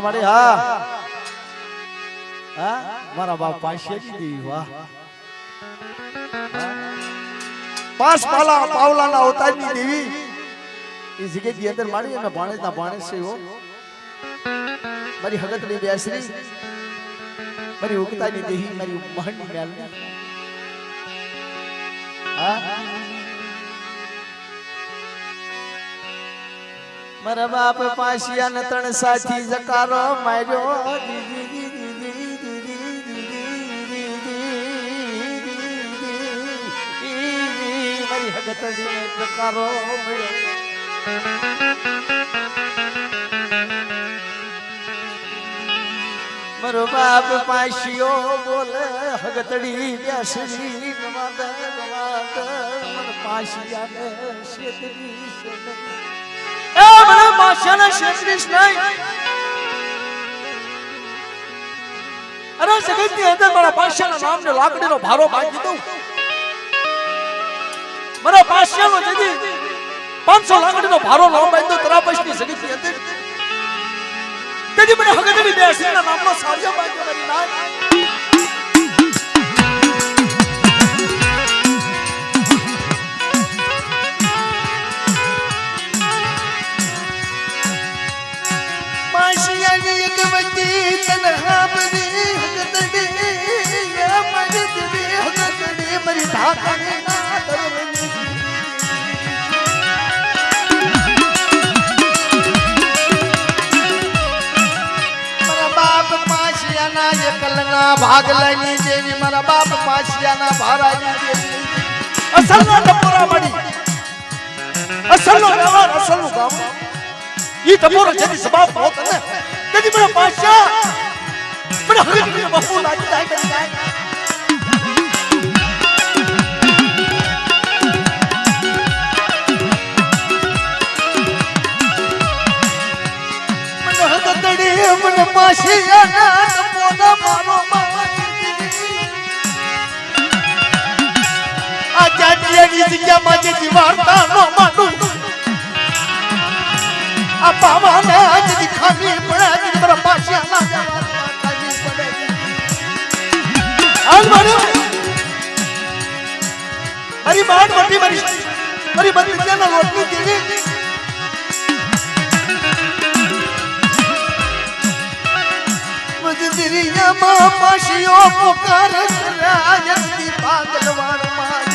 હા મારી હા હા મારા બાપ પાસે દી વાહ પાંચ પાવલાના અવતારની દેવી એ જગ્યાની અંદર મારી અને ભાણેજના ભાણેજ છે હો મારી હગતની બેસરી મારી ઉગતાની દેહી મારી મહણની મેલ હા મારા બાપ પાસિયા ને ત્રણ સાથી જકારો માર્યો મારી હગતની જકારો મળ્યો મારો બાપ પાસિયો બોલે હગતડી બેસરી ગમાદ મને પાસિયાને શેતરી એ મને પાસિયાને શેતરીશ નહીં અરે જગતની અંદર મારા પાસિયાના નામને લાકડીનો ભારો બાંધી દઉં મારા પાસિયાનો જગી 500 લાકડીનો ભારો નો બાંધો તરા પછની જગતની અંદર તેજી મને હગતડી બેસરીના નામનો સારિયો બાંધ્યો મારી નાય ભાગલાની દેવી મારા બાપ પાસિયાના ભારાની દેવી અસલના ટપોરા મળી અસલનો વ્યવહાર અસલનું કામ ઈ ટપોરો જેની સબાબ હોત ને તેની મારા પાસિયા મને હગતની બહુ લાગી જાય કરી જાય મને હગતડી મને પાસિયાના ટપોરા મારો જગ્યામાં જે વાર્તા નો માનું આ પાવાના જ ખામી પડે મારા પાસિયાના આજ મારે મારી બાણ મોટી મારી બંદિયાના લોટની દેવી મજદરિયામાં પાસિયો પુકાર રાયતી પાગલવાડ મારી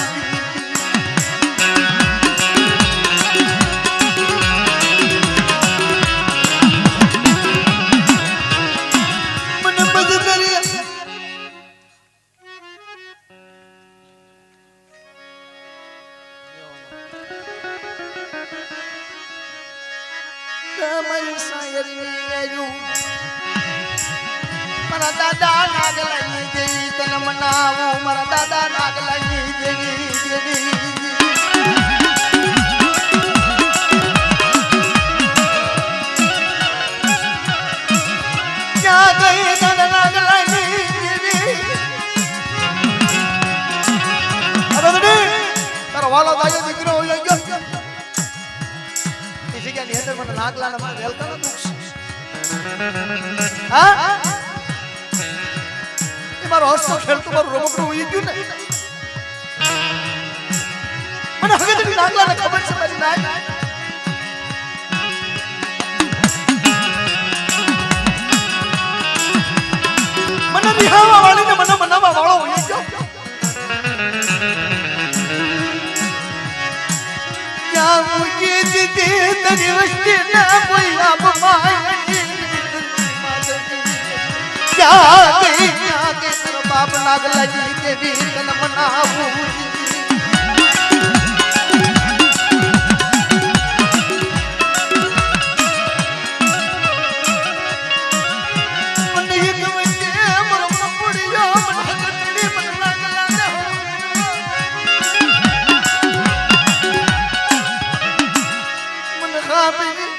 મારા દાદા નાગલાની દેવી તને મનાવું મારા દાદા નાગલાની દેવી ક્યાં ગઈ દાદા નાગલાની દેવી તારો વાલો દાયો દીકરો હોય ગયો એ જગ્યાની અંદર મને નાગલાના મને વેલતા ન દુખ હા મારો હસ્તો ખેલતું મારું રમકડું ઉઈ ગયું ને મને હગતની નાગલાને ખબર છે મારી નાય મને નિહાવા વાળીને મને મનાવા વાળો ઉઈ ગયો ક્યાં મુજે દીદી તરી વસ્તી ના કોઈ આપ માયની ક્યાં ગઈ બાપ નાગલાજી દેવી તને મનાવું મને એક વચ્ચે મરમ પડ્યો મને હગતડી મને નાગલાને મને ખામી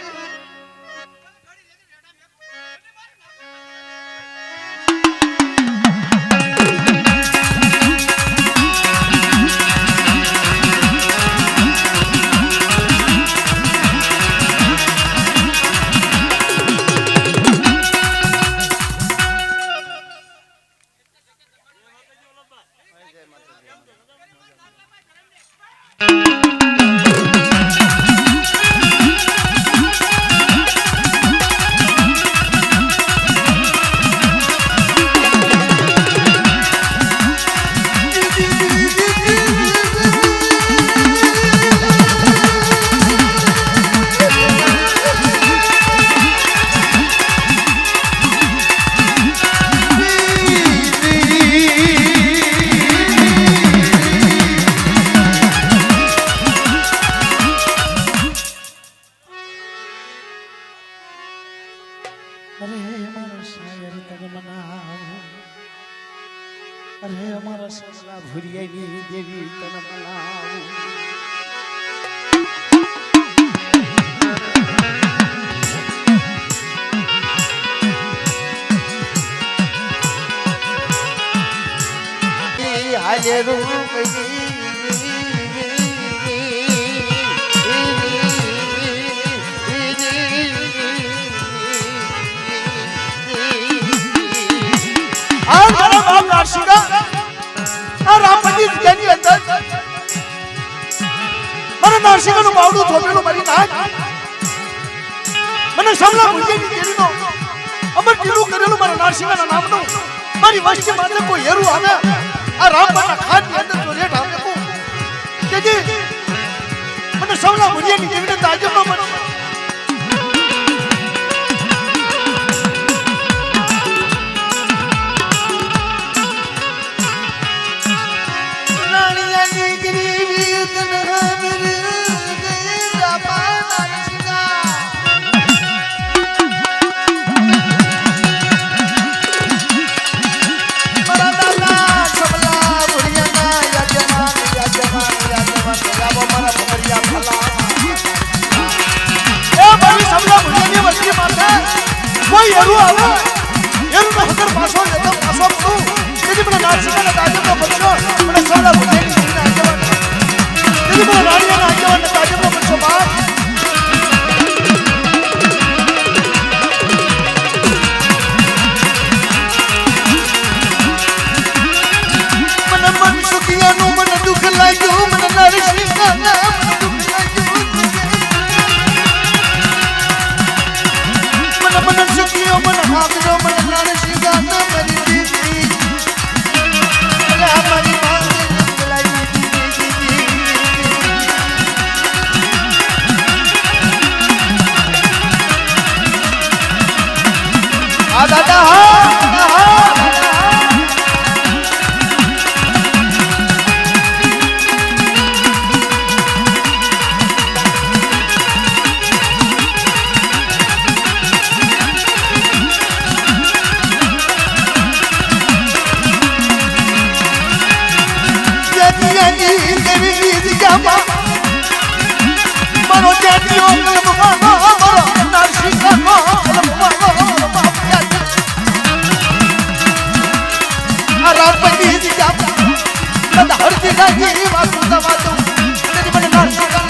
અરે અમારા સસલા ભુરિયાની દેવી તને મનાવું હાલે રૂપની નારસિંહનું બાવડું થોપેલું મારી નાખ મને સમલા ભુજેની દેવીનો અમર ટીલું કરેલું મારા નારસિંહના નામનું મારી વસ્તી માટે કોઈ હેરું આવે આ રામબાના ખાનની અંદર જો રેટ આવે કો કેજી મને સમલા ભુજેની દેવીને તાજબમાં મને નાણિયાની ગરીબી તનહા કોઈ એરું આવે એરું નો હકર પાછો લેતો પાછો તું તેથી મને નારસિંહના તાજબનો બચ્ચો મને સૌલા ભુજેની દેવીના આગેવાન તેથી મને રાણીના આગેવાનના તાજબનો બચ્ચો બાપ મને મન સુખિયાનું મને દુઃખ લાગ્યું મને નારસિંહના મને સુખિયો મને હાગરો મને નારસિંહા ન મરી દીધી અલા મારી માંગ ગલાઈ દીધી આ દાદા હા Mano jadi orang mano mano narsika mano Arab padi dijam kada harti lagi waktu zamatu jadi mana narsika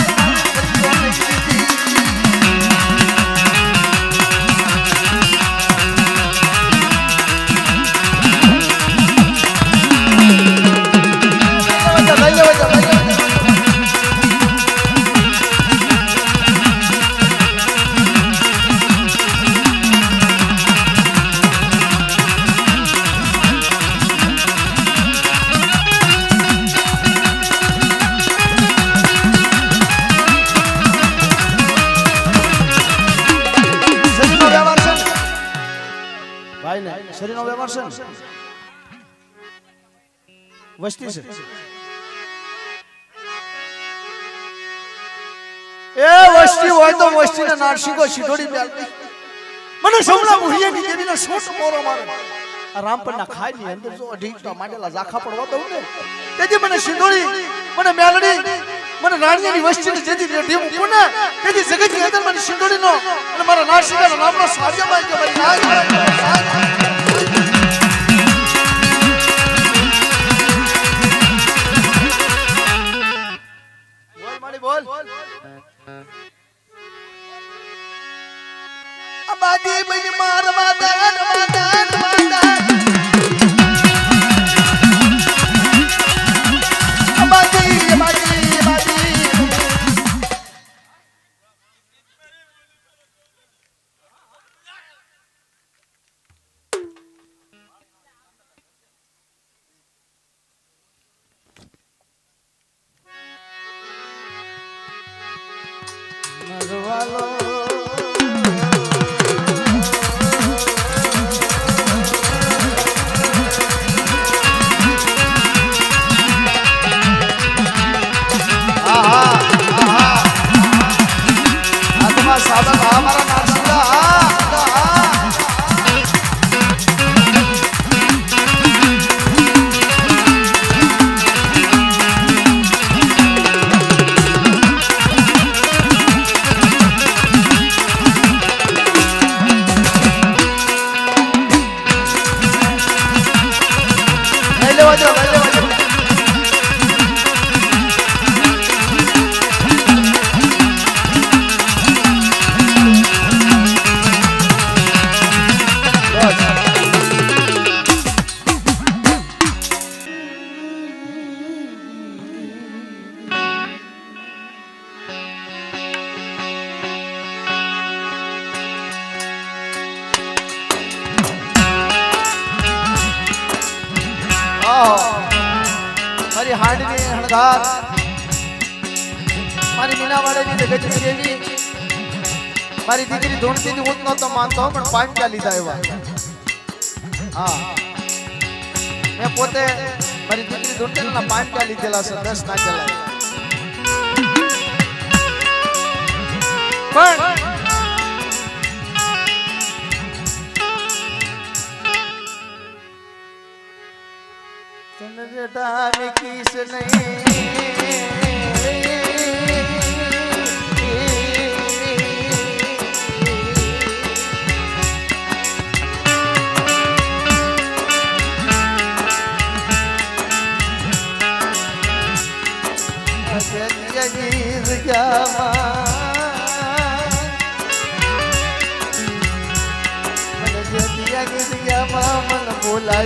શરીરનો વ્યવહાર છે વસ્તી છે એ વસ્તી હોય તો વસ્તીને નારસિંહો શિઢોડી બેલતી મને સમલા ભુરિયાની દેવીને સોટ મોરો મારે આ રામપરના ખાઈની અંદર જો અઢીકના માંડેલા ઝાખા પડવા દઉં ને તેથી મને શિઢોડી મને મેલડી મને રાણીની વસ્તીને જેથી રેઢી મૂકું ને તેથી જગતની અંદર મને શિઢોડીનો અને મારા નારસિંહાના નામનો સાર્યમાં કે મારી નાગ બોલ આબાદી બની મારવા દાન વાદાન વાદાન વાલો સાબત અમારા નાસિકા મારી હાંડની હણગાર મારી મીનાવાળાની જગતની દેવી મારી દીકરી ધૂણતી હું જ નહોતો માનતો પણ પાંચ્યા લીધા એવા હા મેં પોતે મારી દીકરી ધૂણતી પાંચ્યા લીધેલા છે 10 નાખેલા પણ बेटा में किस मन बोला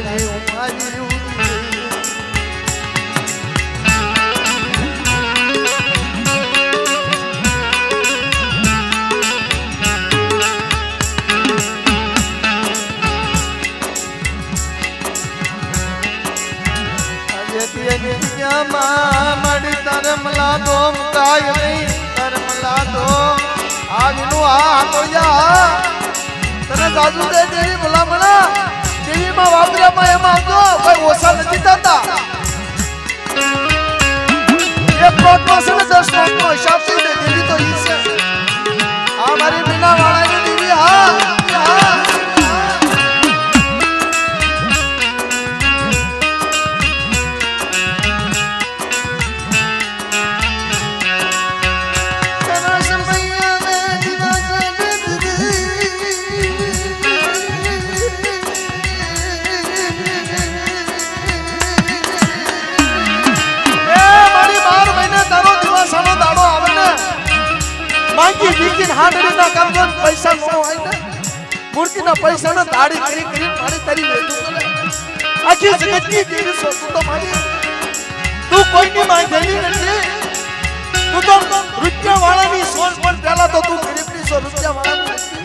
मड़ी तरमला दो मुकाय नहीं तरमला दो आज नु आ तो या तने जाजू दे देवी भला मना देवी मां वापरिया मां एम आवतो भाई ओसा નથી થતા એક પ્લોટ પાસે 10 પ્લોટ નો હિસાબ થઈ દે દેવી તો ઈ છે આ મારી મીના વાળાની દેવી હા હા માંગી દીકીન હાંડડી ના કામજો પૈસા નો હોય ને મૂર્તિ ના પૈસા ના દાડી કરી કરી મારી તારી વેતું કરે આખી જગત ની દેવી છો તું તો મારી તું કોઈ ની માંગેલી નથી તું તો રૂપિયા વાળાની સોચ પણ પહેલા તો તું ગરીબની સો રૂપિયા વાળાની નથી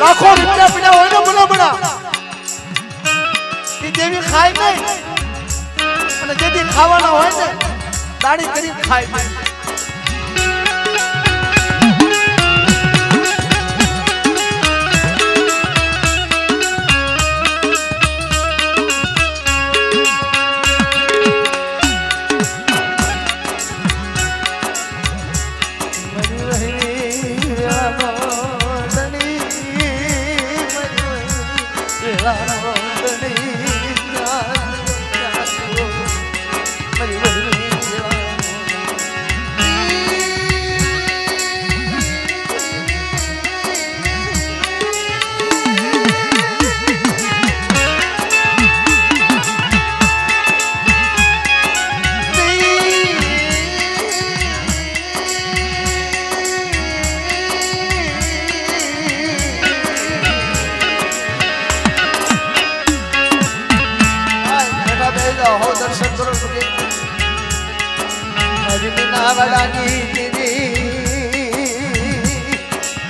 લાખો રૂપિયા પડ્યા હોય ને બોલો બડા ઈ દેવી ખાય નહીં અને જેથી ખાવાના હોય ને દાડી કરી ખાય નહીં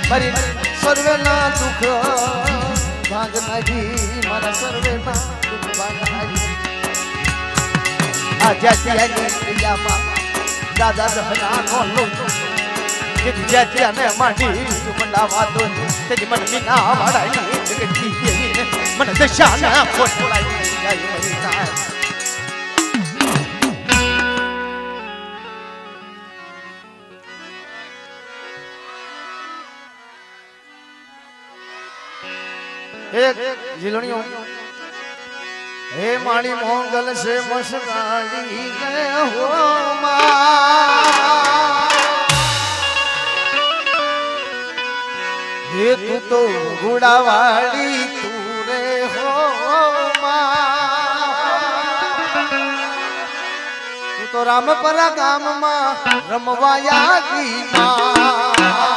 મારી સર્વેના દુઃખ ભાગનાજી મારા સર્વેના દુઃખ ભાગનાજી આ જાતિયાની પ્રિયામાં દાદા દહના નો લો કે જ્યાં જ્યાં ને માંડી મંડાવા દો તેની મન મીના વાડાઈ જગતી દેવીને મન દશાના ખોટલાઈ જાય મરીના एक झिलणियों हे माणी मोंगल से मसकाली गए हो हे तू तो गुड़ावाड़ी तू रे हो तू तो रामपरा गाम मां रमवाया की मां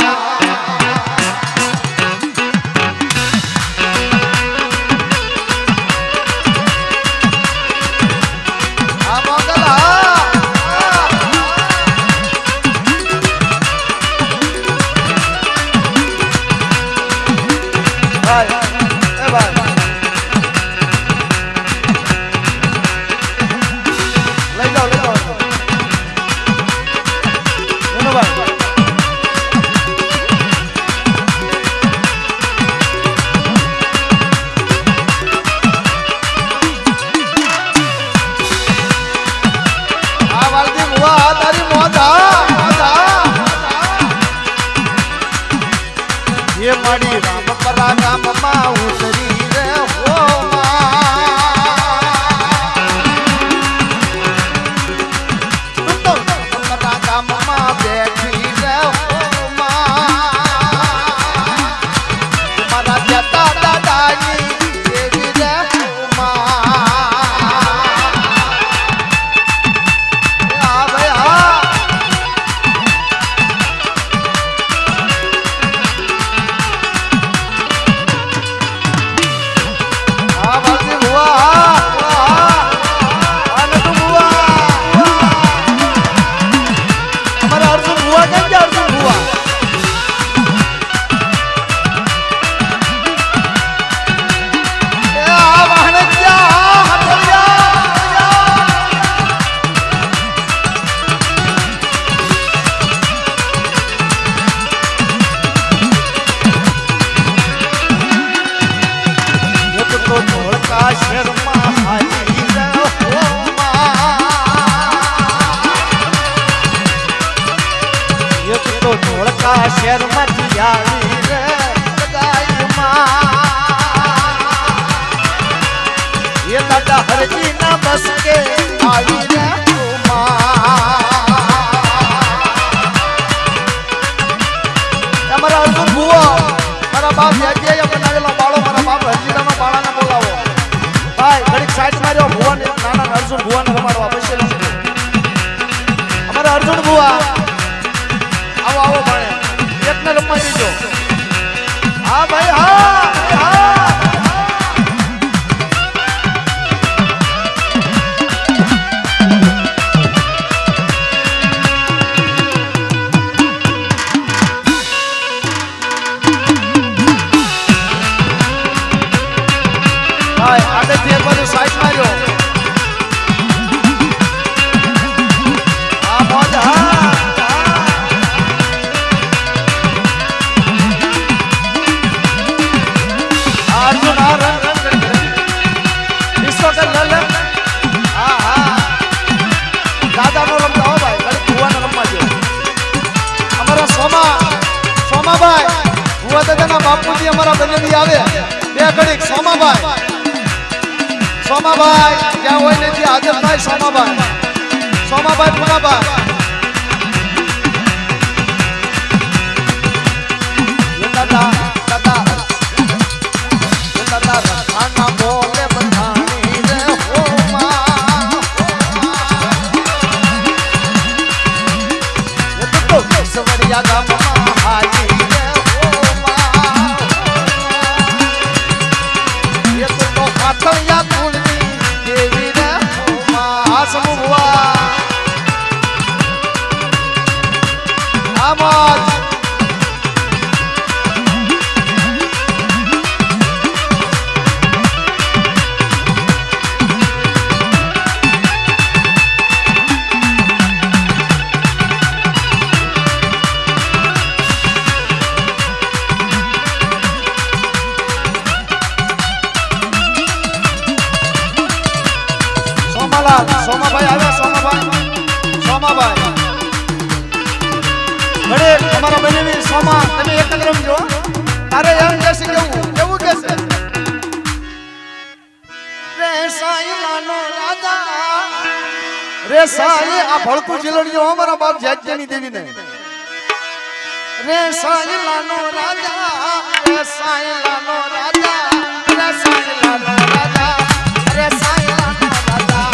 ये माड़ी रामपरा गाम मां उतरी रे हो तुम तो रामपरा गाम मां बैठी रे हो तुम्हारा जता दादाजी देवी रे हो शहर मतिया ये दादा हरजी ना बस के आई रे हमारा अर्जुन बुआ मारा बाप याजे बनावेलो बाळो मारा बाप हरजीना बाळाने बोलावो भाई घડીक साइड में रहो बुआ ने नाना अर्जुन बुआ ने रमाडवा पैसे हमारा अर्जुन बुआ आओ आओ भाई एक ने रमवा दीजो हां भाई हां बापूजी हमारा बनेली आवे बे घड़ी सोमाबाई क्या होय ने जी हाजर थाय सोमाबाई पुनाबाई ये दादा रखाना बोले बंधानी रे हो मां ये तो सवरिया गाम हाजी या कुलनी देवी रे हो मां समूह સોમાલાલ સોમાભાઈ આવ્યા સોમાભાઈ ઘડે અમારા બનેવી સોમા તમે એક જ રમજો તારે એમ કહેશે કેવું કહેશે રે સાઈલાનો રાજા રે સાઈ આ ભળકું જીલણીઓ અમારા બાપ જાજ્ઞાની દેવીને રે સાઈલાનો રાજા રે સાઈલાનો રાજા રે સાઈલાનો રાજા રે સાઈલાનો રાજા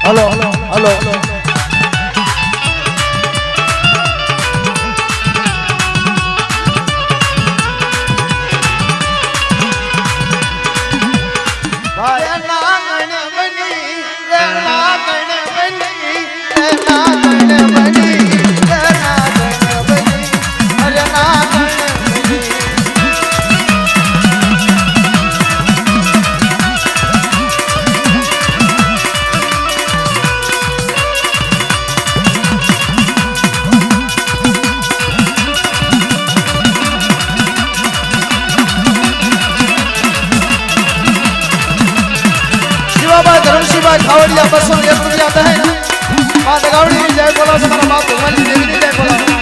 હલો હલો खावड़िया 201 रुपया दे मां दगावड़ी जय बोला हमारा बाप भगवान जी देवी जय बोला।